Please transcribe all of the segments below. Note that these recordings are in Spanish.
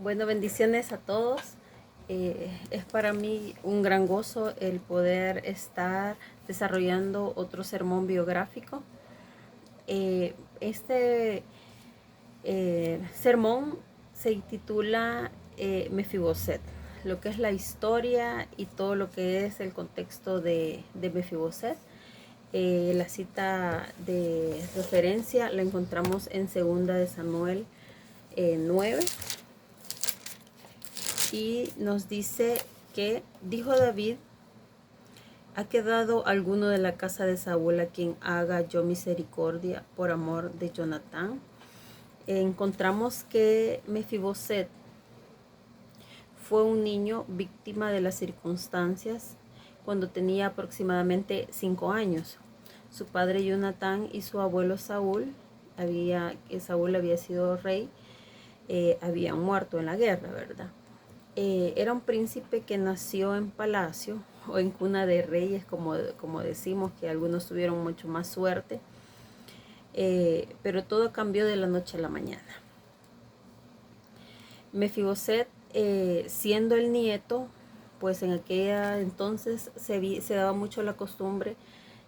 Bueno, bendiciones a todos. Es para mí un gran gozo el poder estar desarrollando otro sermón biográfico. Este sermón se titula Mefiboset, lo que es la historia y todo lo que es el contexto de Mefiboset. La cita de referencia la encontramos en 2 de Samuel 9. Y nos dice que dijo David: ¿ha quedado alguno de la casa de Saúl a quien haga yo misericordia por amor de Jonatán? Encontramos que Mefiboset fue un niño víctima de las circunstancias cuando tenía aproximadamente 5 años. Su padre Jonatán y su abuelo Saúl había sido rey, habían muerto en la guerra, ¿verdad? Era un príncipe que nació en palacio o en cuna de reyes, como decimos, que algunos tuvieron mucho más suerte, pero todo cambió de la noche a la mañana. Mefiboset, siendo el nieto, pues en aquella entonces se daba mucho la costumbre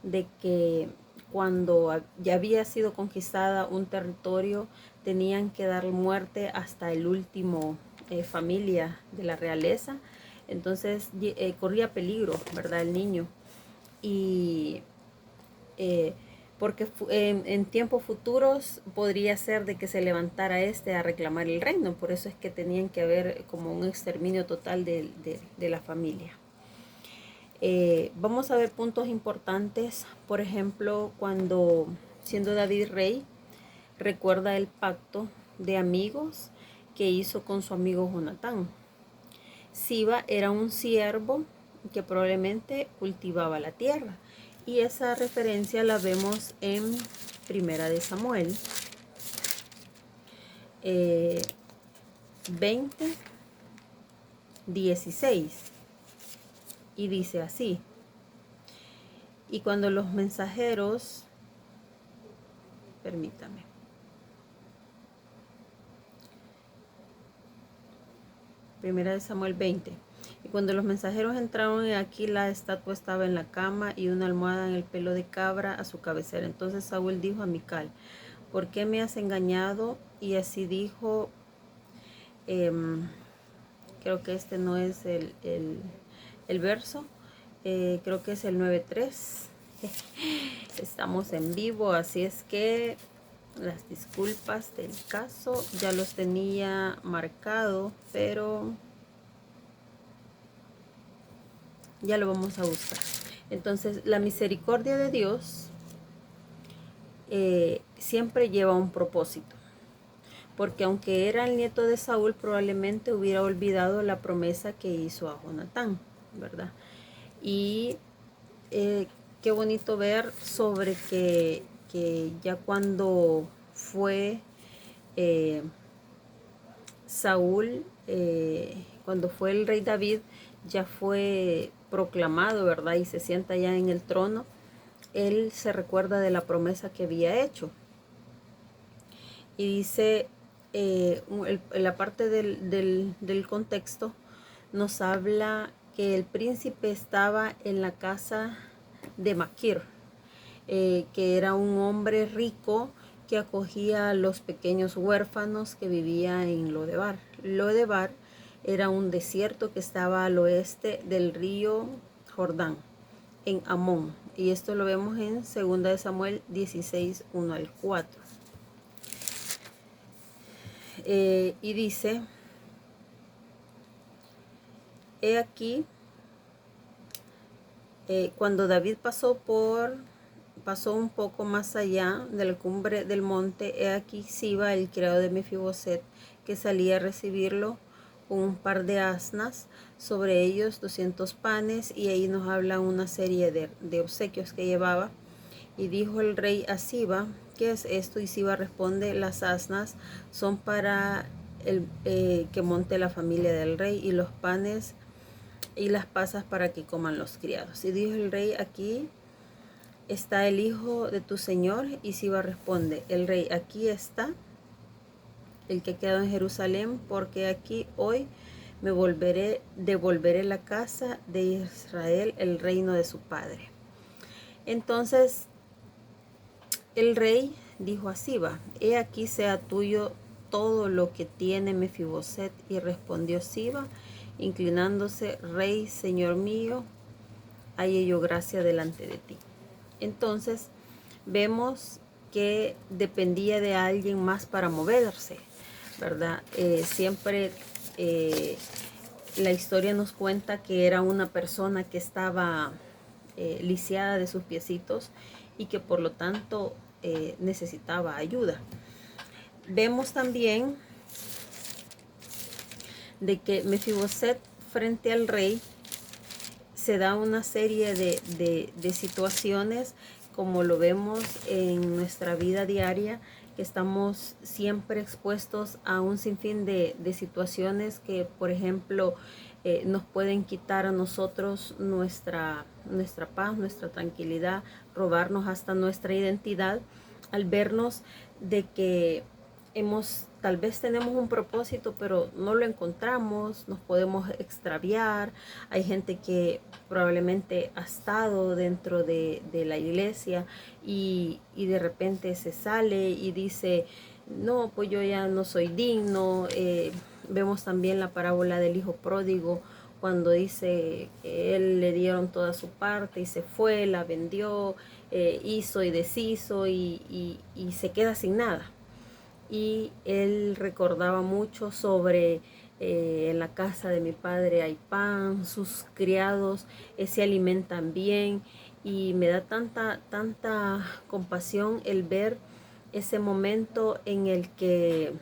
de que cuando ya había sido conquistada un territorio, tenían que dar muerte hasta el último familia de la realeza. Entonces corría peligro, ¿verdad? El niño. Y eh, porque en tiempos futuros podría ser de que se levantara a reclamar el reino. Por eso es que tenían que haber como un exterminio total de la familia. Vamos a ver puntos importantes. Por ejemplo, cuando siendo David rey, recuerda el pacto de amigos que hizo con su amigo Jonatán. Siba era un siervo que probablemente cultivaba la tierra, y esa referencia la vemos en 1 de Samuel 20:16, y dice así: y cuando los mensajeros, permítame, 1 de Samuel 20. Y cuando los mensajeros entraron, aquí la estatua estaba en la cama y una almohada en el pelo de cabra a su cabecera. Entonces Saúl dijo a Mical: ¿por qué me has engañado? Y así dijo, creo que este no es el verso, creo que es el 9:3. Estamos en vivo, así es que las disculpas del caso, ya los tenía marcado, pero ya lo vamos a buscar. Entonces, la misericordia de Dios siempre lleva un propósito, porque aunque era el nieto de Saúl, probablemente hubiera olvidado la promesa que hizo a Jonatán, ¿verdad? Y qué bonito ver sobre que ya cuando fue Saúl, cuando fue el rey David, ya fue proclamado, ¿verdad? Y se sienta ya en el trono. Él se recuerda de la promesa que había hecho. Y dice, la parte del contexto nos habla que el príncipe estaba en la casa de Maquir, que era un hombre rico que acogía a los pequeños huérfanos que vivían en Lodebar. Lodebar era un desierto que estaba al oeste del río Jordán, en Amón. Y esto lo vemos en 2 de Samuel 16, 1 al 4. Y dice, he aquí, cuando David pasó un poco más allá de la cumbre del monte, he aquí Siba, el criado de Mefiboset, que salía a recibirlo con un par de asnas, sobre ellos 200 panes, y ahí nos habla una serie de obsequios que llevaba. Y dijo el rey a Siba: ¿qué es esto? Y Siba responde: las asnas son para que monte la familia del rey, y los panes y las pasas para que coman los criados. Y dijo el rey: aquí está el hijo de tu señor. Y Siba responde: el rey: aquí está el que ha quedado en Jerusalén, porque aquí hoy devolveré la casa de Israel el reino de su padre. Entonces el rey dijo a Siba: he aquí sea tuyo todo lo que tiene Mefiboset. Y respondió Siba, inclinándose: rey, señor mío, halle yo gracia delante de ti. Entonces vemos que dependía de alguien más para moverse, ¿verdad? Siempre la historia nos cuenta que era una persona que estaba lisiada de sus piecitos y que por lo tanto necesitaba ayuda. Vemos también de que Mefiboset, frente al rey, se da una serie de situaciones, como lo vemos en nuestra vida diaria, que estamos siempre expuestos a un sinfín de situaciones que, por ejemplo, nos pueden quitar a nosotros nuestra paz, nuestra tranquilidad, robarnos hasta nuestra identidad, al vernos de que tal vez tenemos un propósito, pero no lo encontramos, nos podemos extraviar. Hay gente que probablemente ha estado dentro de la iglesia y de repente se sale y dice: no, pues yo ya no soy digno. Vemos también la parábola del hijo pródigo, cuando dice que él le dieron toda su parte y se fue, la vendió, hizo y deshizo y se queda sin nada. Y él recordaba mucho sobre en la casa de mi padre hay pan, sus criados se alimentan bien, y me da tanta compasión el ver ese momento en el que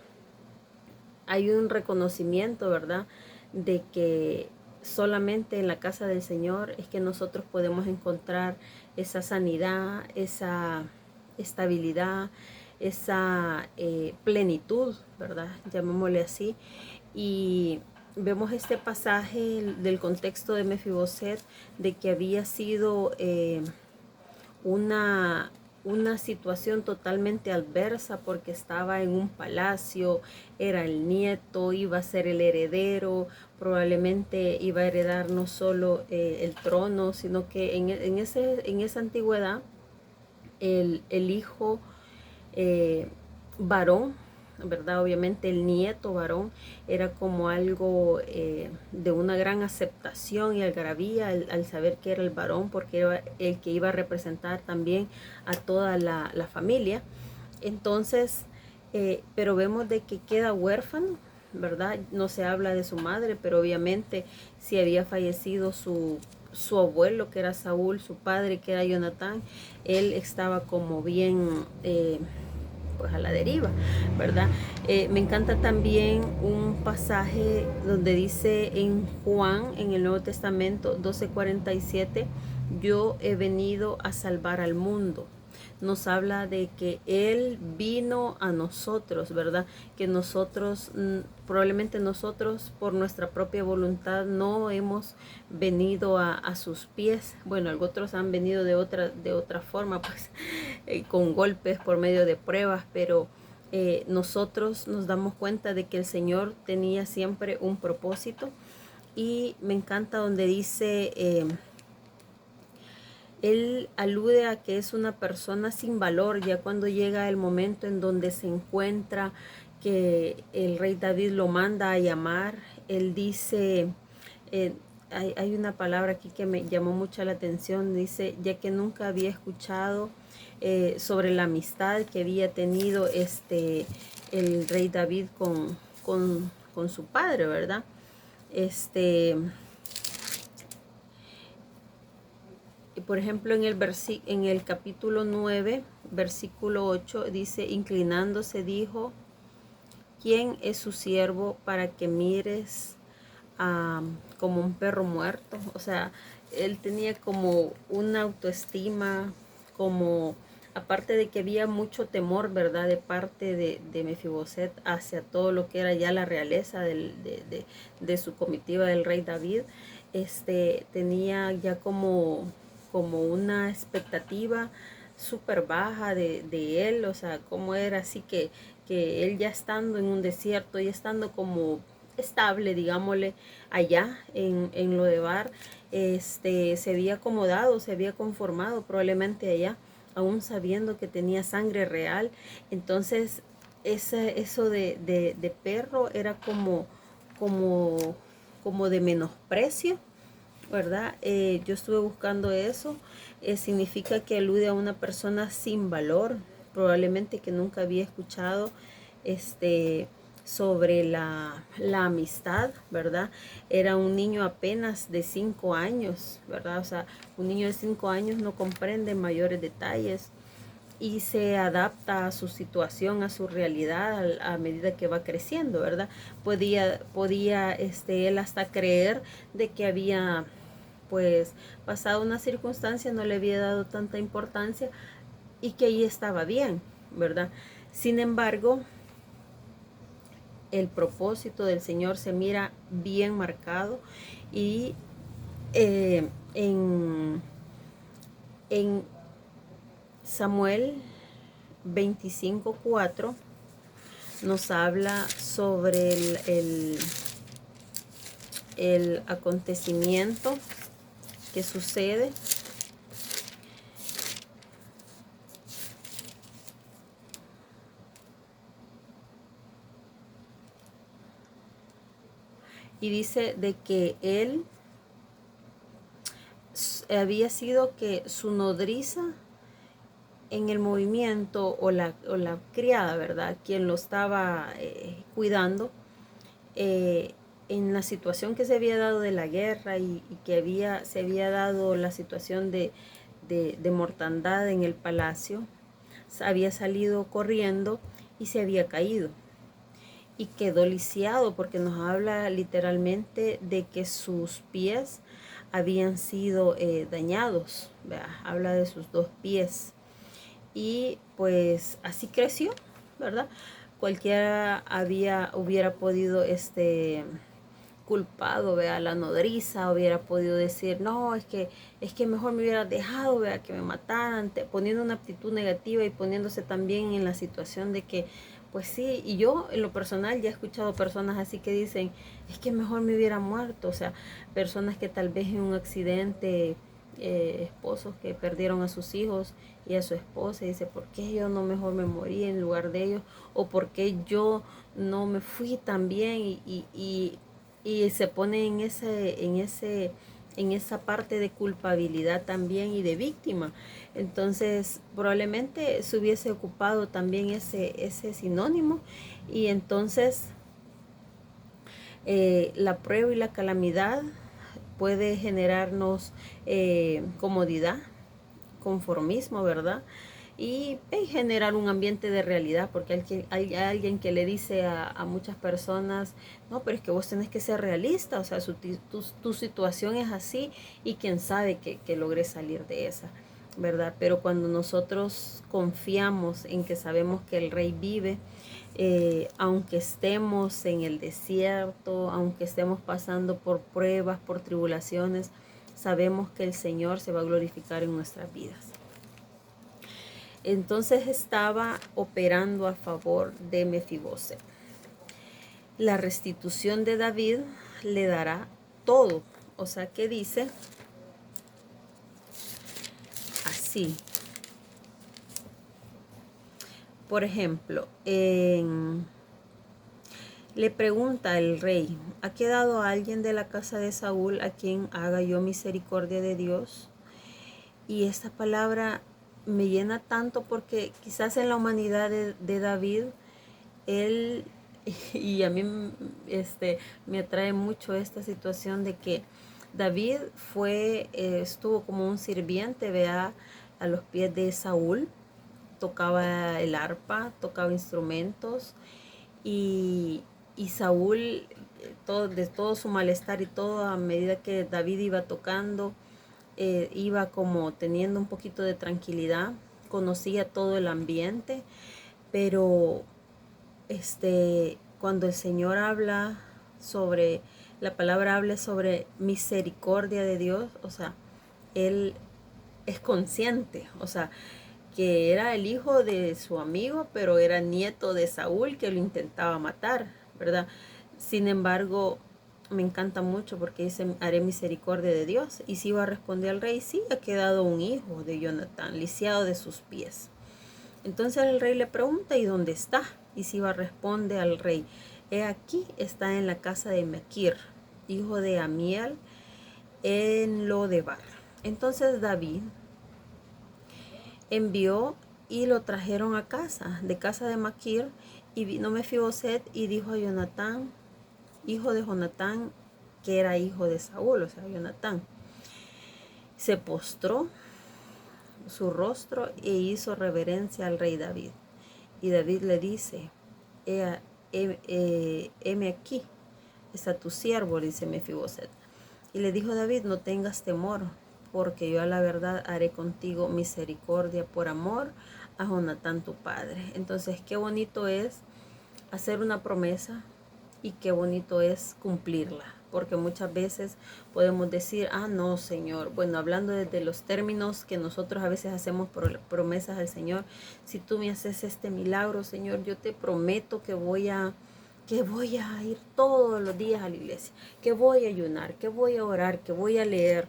hay un reconocimiento, ¿verdad?, de que solamente en la casa del Señor es que nosotros podemos encontrar esa sanidad, esa estabilidad, esa plenitud, ¿verdad?, llamémosle así. Y vemos este pasaje del contexto de Mefiboset, de que había sido una, una situación totalmente adversa, porque estaba en un palacio, era el nieto, iba a ser el heredero, probablemente iba a heredar no solo el trono, sino que en esa antigüedad el hijo varón, ¿verdad? Obviamente el nieto varón era como algo de una gran aceptación y algarabía al saber que era el varón, porque era el que iba a representar también a toda la familia. Entonces, pero vemos de que queda huérfano, ¿verdad? No se habla de su madre, pero obviamente si había fallecido su abuelo, que era Saúl, su padre, que era Jonatán, él estaba como bien pues a la deriva, ¿verdad? Me encanta también un pasaje donde dice en Juan, en el Nuevo Testamento 12:47, yo he venido a salvar al mundo. Nos habla de que Él vino a nosotros, ¿verdad? Que nosotros, probablemente nosotros por nuestra propia voluntad no hemos venido a sus pies. Bueno, otros han venido de otra forma, pues con golpes por medio de pruebas, pero nosotros nos damos cuenta de que el Señor tenía siempre un propósito. Y me encanta donde dice... él alude a que es una persona sin valor, ya cuando llega el momento en donde se encuentra que el rey David lo manda a llamar. Él dice, hay una palabra aquí que me llamó mucho la atención, dice: ya que nunca había escuchado sobre la amistad que había tenido el rey David con su padre, ¿verdad? Por ejemplo, en el capítulo 9, versículo 8, dice: inclinándose dijo: ¿quién es su siervo para que mires como un perro muerto? O sea, él tenía como una autoestima, como aparte de que había mucho temor, ¿verdad?, de parte de Mefiboset hacia todo lo que era ya la realeza de su comitiva del rey David. Tenía ya como una expectativa súper baja de él, o sea, cómo era así que él ya estando en un desierto y estando como estable, digámosle, allá en Lodebar, se había acomodado, se había conformado probablemente allá, aún sabiendo que tenía sangre real. Entonces, eso de perro era como, como de menosprecio, ¿verdad? Yo estuve buscando eso. Significa que alude a una persona sin valor, probablemente que nunca había escuchado este, sobre la amistad, ¿verdad? Era un niño apenas de 5 años, ¿verdad? O sea, un niño de 5 años no comprende mayores detalles y se adapta a su situación, a su realidad a medida que va creciendo, ¿verdad? Podía él hasta creer de que había pues pasado una circunstancia, no le había dado tanta importancia y que ahí estaba bien, ¿verdad? Sin embargo, el propósito del Señor se mira bien marcado y en Samuel 25:4 nos habla sobre el acontecimiento que sucede. Y dice de que él había sido que su nodriza en el movimiento o la criada, ¿verdad? Quien lo estaba cuidando, en la situación que se había dado de la guerra y que se había dado la situación de mortandad en el palacio, había salido corriendo y se había caído y quedó lisiado porque nos habla literalmente de que sus pies habían sido dañados, ¿verdad? Habla de sus 2 pies y pues así creció, ¿verdad? Cualquiera hubiera podido culpado, vea, la nodriza, hubiera podido decir, no, es que mejor me hubiera dejado, vea, que me mataran, poniendo una actitud negativa y poniéndose también en la situación de que, pues sí, y yo en lo personal ya he escuchado personas así que dicen, es que mejor me hubiera muerto, o sea, personas que tal vez en un accidente, esposos que perdieron a sus hijos y a su esposa y dice, ¿por qué yo no mejor me morí en lugar de ellos? ¿O por qué yo no me fui tan bien? Y se pone en esa parte de culpabilidad también y de víctima. Entonces, probablemente se hubiese ocupado también ese sinónimo y entonces la prueba y la calamidad puede generarnos comodidad, conformismo, ¿verdad? Y generar un ambiente de realidad, porque hay alguien que le dice a muchas personas, no, pero es que vos tenés que ser realista, o sea, tu situación es así y quién sabe que logres salir de esa, ¿verdad? Pero cuando nosotros confiamos en que sabemos que el Rey vive, aunque estemos en el desierto, aunque estemos pasando por pruebas, por tribulaciones, sabemos que el Señor se va a glorificar en nuestras vidas. Entonces estaba operando a favor de Mefiboset. La restitución de David le dará todo. O sea que dice así. Por ejemplo, le pregunta el rey, ¿ha quedado alguien de la casa de Saúl a quien haga yo misericordia de Dios? Y esta palabra me llena tanto porque quizás en la humanidad de David, él, y a mí me atrae mucho esta situación de que David estuvo como un sirviente, vea, a los pies de Saúl, tocaba el arpa, tocaba instrumentos y Saúl, de todo su malestar y todo a medida que David iba tocando, iba como teniendo un poquito de tranquilidad, conocía todo el ambiente, pero cuando el Señor habla sobre, la palabra habla sobre misericordia de Dios, o sea, Él es consciente, o sea, que era el hijo de su amigo, pero era nieto de Saúl que lo intentaba matar, ¿verdad? Sin embargo, me encanta mucho porque dice, haré misericordia de Dios. Y si iba a responder al rey, sí, ha quedado un hijo de Jonatán, lisiado de sus pies. Entonces el rey le pregunta, ¿y dónde está? Y Siba responde al rey, he aquí, está en la casa de Maquir, hijo de Amiel, en Lodebar. Entonces David envió y lo trajeron a casa, de casa de Maquir, y vino Mefiboset y dijo a Jonatán, hijo de Jonatán, que era hijo de Saúl, o sea, Jonatán. Se postró su rostro e hizo reverencia al rey David. Y David le dice, heme aquí, está tu siervo, dice Mefiboset. Y le dijo David, no tengas temor, porque yo a la verdad haré contigo misericordia por amor a Jonatán tu padre. Entonces, qué bonito es hacer una promesa y qué bonito es cumplirla, porque muchas veces podemos decir, ah, no, Señor, bueno, hablando desde los términos que nosotros a veces hacemos promesas al Señor, si tú me haces este milagro, Señor, yo te prometo que voy a ir todos los días a la iglesia, que voy a ayunar, que voy a orar, que voy a leer.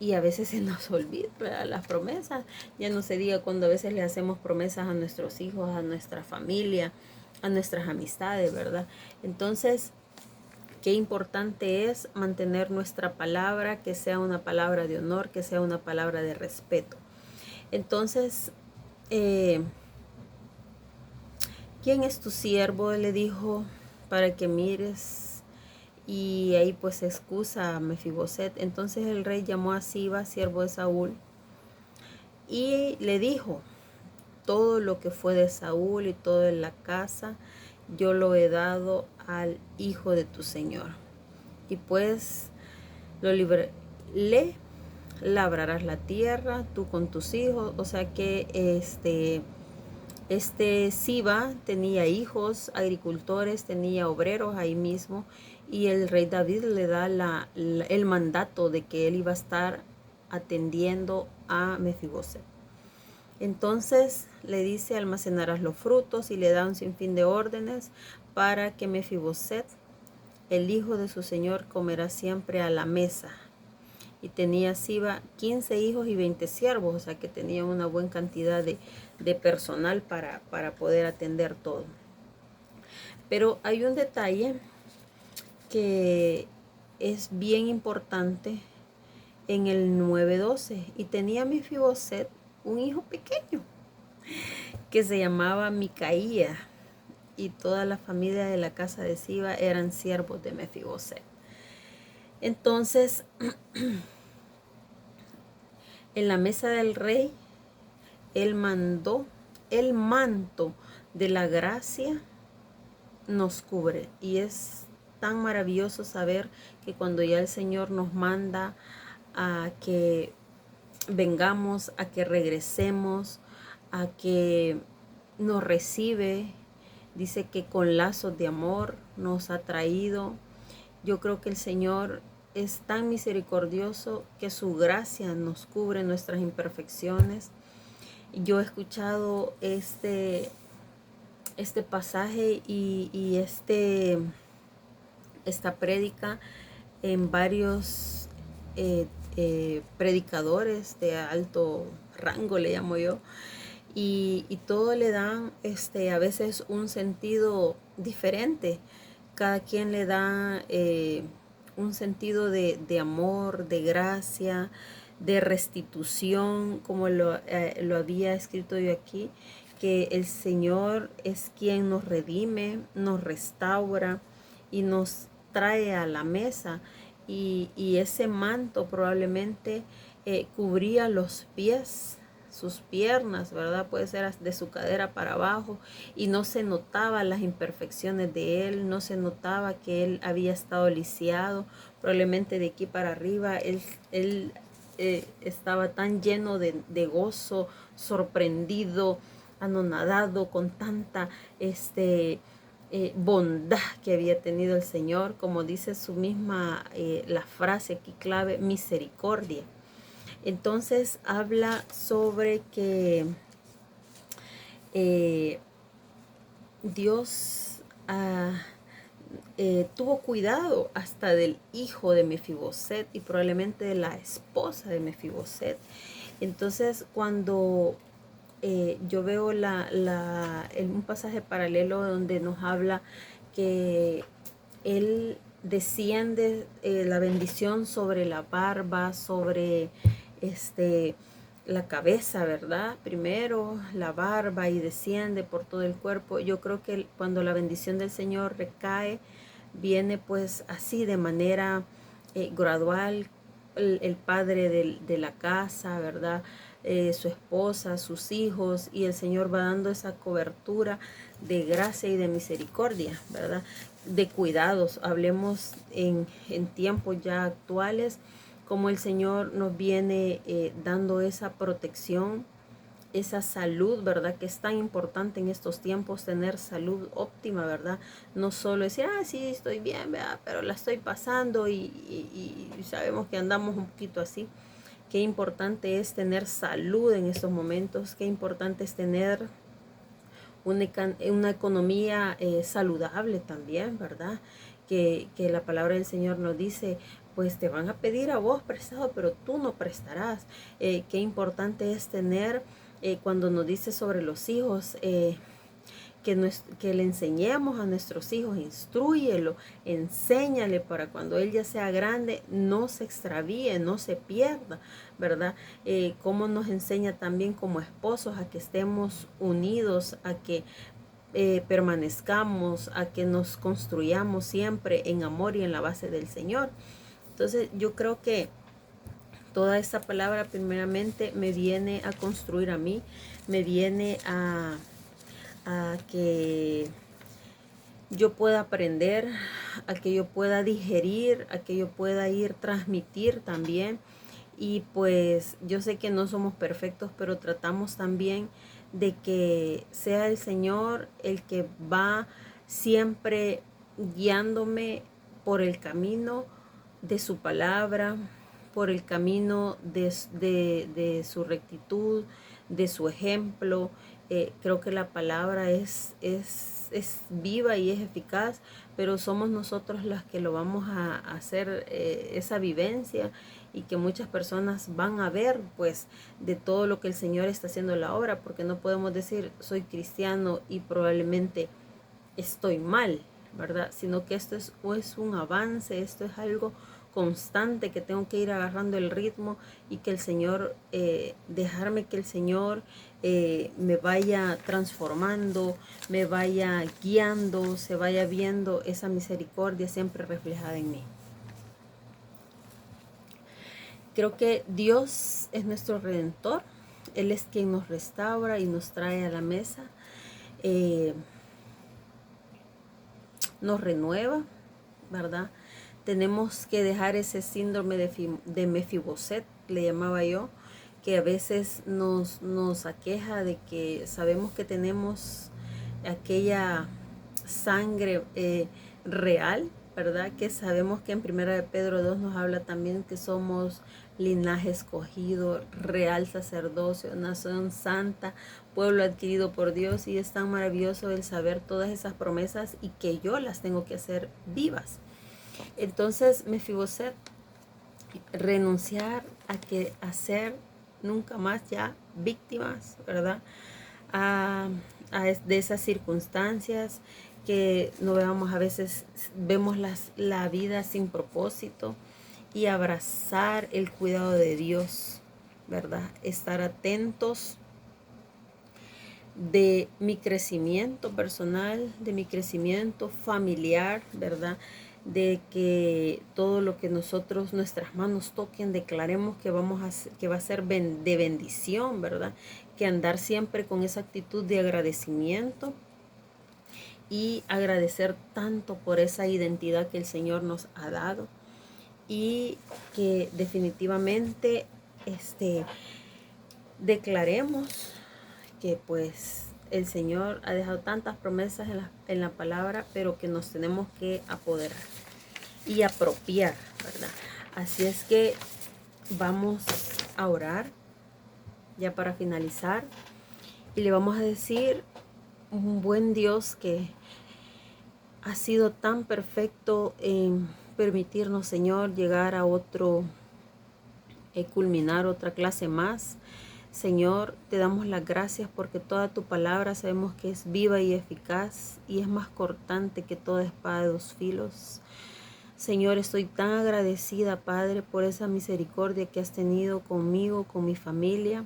Y a veces se nos olvida, ¿verdad?, las promesas. Ya no se diga cuando a veces le hacemos promesas a nuestros hijos, a nuestra familia, a nuestras amistades, ¿verdad? Entonces, qué importante es mantener nuestra palabra, que sea una palabra de honor, que sea una palabra de respeto. Entonces, ¿quién es tu siervo?, le dijo, para que mires. Y ahí pues se excusa a Mefiboset. Entonces el rey llamó a Siba, siervo de Saúl, y le dijo, todo lo que fue de Saúl y todo en la casa, yo lo he dado al hijo de tu señor. Y pues le labrarás la tierra, tú con tus hijos. O sea que Siba tenía hijos, agricultores, tenía obreros ahí mismo, y el rey David le da el mandato de que él iba a estar atendiendo a Mefiboset. Entonces le dice, almacenarás los frutos, y le da un sinfín de órdenes para que Mefiboset, el hijo de su señor, comerá siempre a la mesa. Y tenía Siba 15 hijos y 20 siervos, o sea que tenía una buena cantidad de personal para poder atender todo. Pero hay un detalle que es bien importante en el 9:12. Y tenía Mefiboset un hijo pequeño que se llamaba Micaía, y toda la familia de la casa de Siba eran siervos de Mefiboset. Entonces, en la mesa del rey, él mandó, el manto de la gracia nos cubre. Y es tan maravilloso saber que cuando ya el Señor nos manda a que vengamos, a que regresemos, a que nos recibe, dice que con lazos de amor nos ha traído. Yo creo que el Señor es tan misericordioso que su gracia nos cubre nuestras imperfecciones. Yo he escuchado este pasaje y esta prédica en varios predicadores de alto rango, le llamo yo, y todo le dan a veces un sentido diferente. Cada quien le da un sentido de amor, de gracia, de restitución, como lo había escrito yo aquí, que el Señor es quien nos redime, nos restaura y nos trae a la mesa. Y ese manto probablemente cubría los pies, sus piernas, ¿verdad? Puede ser de su cadera para abajo, y no se notaba las imperfecciones de él, no se notaba que él había estado lisiado. Probablemente de aquí para arriba él estaba tan lleno de gozo, sorprendido, anonadado con tanta bondad que había tenido el Señor, como dice su misma, la frase aquí clave, misericordia. Entonces habla sobre que eh, Dios tuvo cuidado hasta del hijo de Mefiboset y probablemente de la esposa de Mefiboset. Entonces, cuando yo veo un pasaje paralelo donde nos habla que él desciende la bendición sobre la barba, sobre la cabeza, ¿verdad? Primero la barba y desciende por todo el cuerpo. Yo creo que cuando la bendición del Señor recae, viene pues así de manera gradual. El padre de la casa, ¿verdad? Su esposa, sus hijos, y el Señor va dando esa cobertura de gracia y de misericordia, ¿verdad? De cuidados. Hablemos en tiempos ya actuales, como el Señor nos viene dando esa protección, esa salud, ¿verdad? Que es tan importante en estos tiempos, tener salud óptima, ¿verdad? No solo decir, sí, estoy bien, ¿verdad? Pero la estoy pasando y sabemos que andamos un poquito así. Qué importante es tener salud en estos momentos, qué importante es tener una economía saludable también, ¿verdad? Que la palabra del Señor nos dice, pues te van a pedir a vos prestado, pero tú no prestarás. Qué importante es tener, cuando nos dice sobre los hijos, que le enseñemos a nuestros hijos, instrúyelo, enséñale para cuando él ya sea grande no se extravíe, no se pierda, ¿verdad? Cómo nos enseña también como esposos a que estemos unidos, a que permanezcamos, a que nos construyamos siempre en amor y en la base del Señor. Entonces yo creo que toda esta palabra primeramente me viene a construir a mí, me viene a que yo pueda aprender, a que yo pueda digerir, a que yo pueda ir transmitir también. Y pues yo sé que no somos perfectos, pero tratamos también de que sea el Señor el que va siempre guiándome por el camino de su palabra, por el camino de su rectitud, de su ejemplo. Creo que la palabra es viva y es eficaz, pero somos nosotros las que lo vamos a hacer esa vivencia, y que muchas personas van a ver pues de todo lo que el Señor está haciendo en la obra, porque no podemos decir soy cristiano y probablemente estoy mal, ¿verdad? Sino que esto es un avance, esto es algo constante, que tengo que ir agarrando el ritmo y que el Señor, dejarme que el Señor me vaya transformando, me vaya guiando, se vaya viendo esa misericordia siempre reflejada en mí. Creo que Dios es nuestro Redentor. Él es quien nos restaura y nos trae a la mesa. Nos renueva, ¿verdad? Tenemos que dejar ese síndrome de Mefiboset, le llamaba yo, que a veces nos aqueja, de que sabemos que tenemos aquella sangre real, ¿verdad? Que sabemos que en 1 Pedro 2 nos habla también que somos linaje escogido, real sacerdocio, nación santa, pueblo adquirido por Dios, y es tan maravilloso el saber todas esas promesas y que yo las tengo que hacer vivas. Entonces, Mefiboset, renunciar a ser nunca más ya víctimas, ¿verdad? De esas circunstancias, que no veamos, a veces vemos la vida sin propósito, y abrazar el cuidado de Dios, ¿verdad? Estar atentos de mi crecimiento personal, de mi crecimiento familiar, ¿verdad? De que todo lo que nuestras manos toquen, declaremos que que va a ser de bendición, ¿verdad? Que andar siempre con esa actitud de agradecimiento, y agradecer tanto por esa identidad que el Señor nos ha dado, y que definitivamente declaremos que pues el Señor ha dejado tantas promesas en la palabra, pero que nos tenemos que apoderar y apropiar, ¿verdad? Así es que vamos a orar ya para finalizar, y le vamos a decir, un buen Dios que ha sido tan perfecto en permitirnos, Señor, llegar a otro, culminar otra clase más. Señor, te damos las gracias porque toda tu palabra sabemos que es viva y eficaz y es más cortante que toda espada de dos filos. Señor, estoy tan agradecida, Padre, por esa misericordia que has tenido conmigo, con mi familia.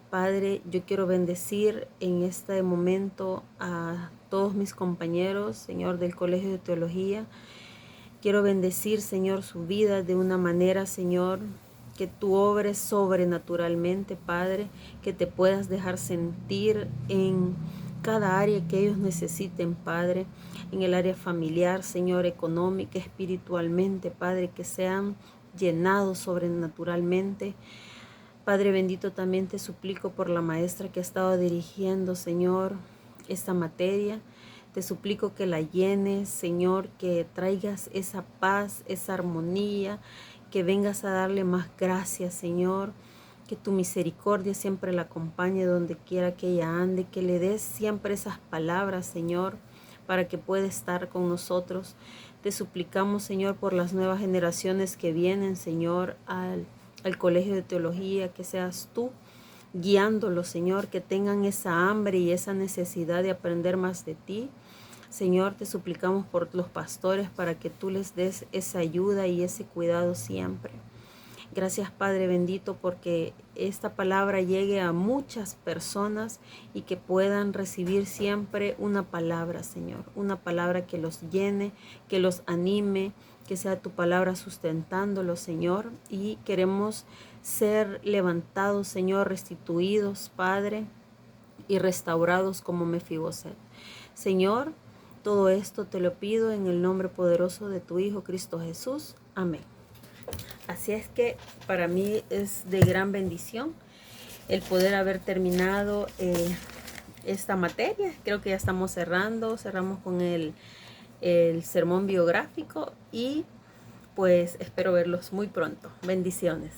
Padre, yo quiero bendecir en este momento a todos mis compañeros, Señor, del Colegio de Teología. Quiero bendecir, Señor, su vida de una manera, Señor, que tú obres sobrenaturalmente, Padre, que te puedas dejar sentir en cada área que ellos necesiten, Padre, en el área familiar, Señor, económica, espiritualmente, Padre, que sean llenados sobrenaturalmente. Padre bendito, también te suplico por la maestra que ha estado dirigiendo, Señor, esta materia. Te suplico que la llenes, Señor, que traigas esa paz, esa armonía, que vengas a darle más gracias, Señor, que tu misericordia siempre la acompañe donde quiera que ella ande, que le des siempre esas palabras, Señor, para que pueda estar con nosotros. Te suplicamos, Señor, por las nuevas generaciones que vienen, Señor, al Colegio de Teología, que seas tú guiándolos, Señor, que tengan esa hambre y esa necesidad de aprender más de ti. Señor, te suplicamos por los pastores para que tú les des esa ayuda y ese cuidado siempre. Gracias, Padre bendito, porque esta palabra llegue a muchas personas y que puedan recibir siempre una palabra, Señor, una palabra que los llene, que los anime, que sea tu palabra sustentándolos, Señor, y queremos ser levantados, Señor, restituidos, Padre, y restaurados como Mefiboset. Señor, todo esto te lo pido en el nombre poderoso de tu Hijo Cristo Jesús. Amén. Así es que para mí es de gran bendición el poder haber terminado esta materia. Creo que ya estamos cerramos con el sermón biográfico y pues espero verlos muy pronto. Bendiciones.